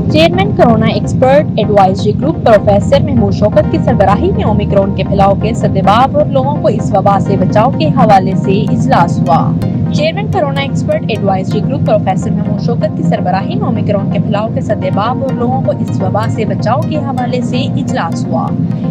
Chairman corona expert advisory group professor Mahmood Shaukat की सरबराही में ओमिक्रॉन के फैलाव के सद्देबाब और लोगों को इस वबा से बचाव के हवाले से इजलास हुआ। Chairman corona expert advisory group professor Mahmood Shaukat की सरबराही में ओमिक्रॉन के फैलाव के सद्देबाब और लोगों को इस वबा से बचाव के हवाले से इजलास हुआ।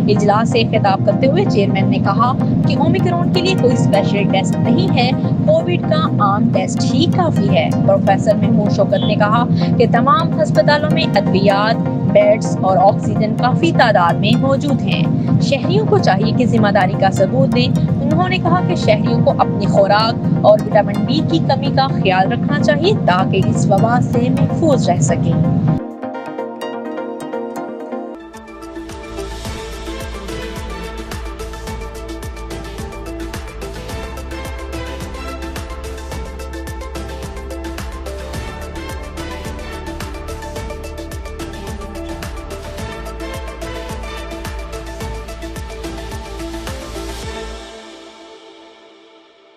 इजलास से खिताब करते हुए चेयरमैन ने कहा कि ओमिक्रॉन के लिए कोई स्पेशल टेस्ट नहीं है, कोविड का आम टेस्ट ही काफी है। प्रोफेसर महमूद शौकत ने कहा कि तमाम अस्पतालों में अद्वियात, बेड्स और ऑक्सीजन काफी तादाद में मौजूद हैं। शहरियों को चाहिए कि जिम्मेदारी का सबूत दें। उन्होंने कहा कि शहरियों को अपनी खुराक और विटामिन बी की कमी का ख्याल रखना चाहिए ताकि इस वबा से महफूज रह सकें।